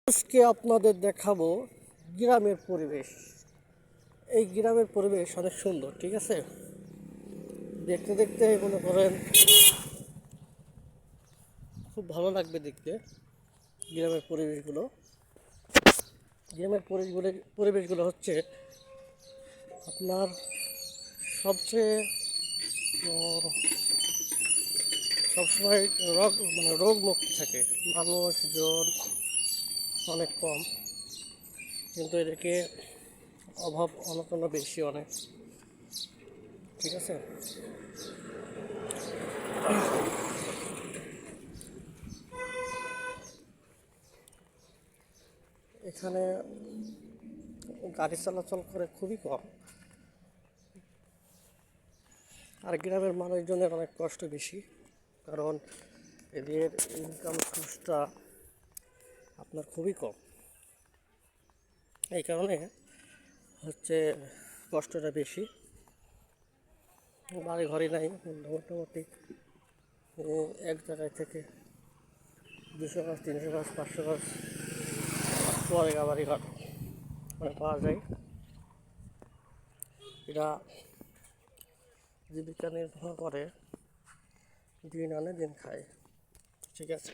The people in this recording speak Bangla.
আজকে আপনাদের দেখাবো গ্রামের পরিবেশ। এই গ্রামের পরিবেশ অনেক সুন্দর, ঠিক আছে। দেখতে দেখতে মনে করেন খুব ভালো লাগবে দেখতে গ্রামের পরিবেশগুলো। গ্রামের পরিবেশগুলো হচ্ছে আপনার সবচেয়ে সবসময় রোগ মুক্ত থাকে, মানুষজন অনেক কম, কিন্তু এদিকে অভাব অনটনও বেশি অনেক, ঠিক আছে। এখানে গাড়ি চলাচল করে খুবই কম, আর গ্রামের মানুষজনের অনেক কষ্ট বেশি, কারণ এদের ইনকাম সোর্সটা আপনার খুবই কম। এই কারণে হচ্ছে কষ্টটা বেশি। বাড়ি ঘরই নাই, মোটামুটি এক জায়গায় থেকে 200 গাছ, 300 গাছ, 500 গাছ পরে বাড়ি ঘর পাওয়া যায়। এরা জীবিকা নির্বাহ করে, দিন আনে দিন খায়, ঠিক আছে।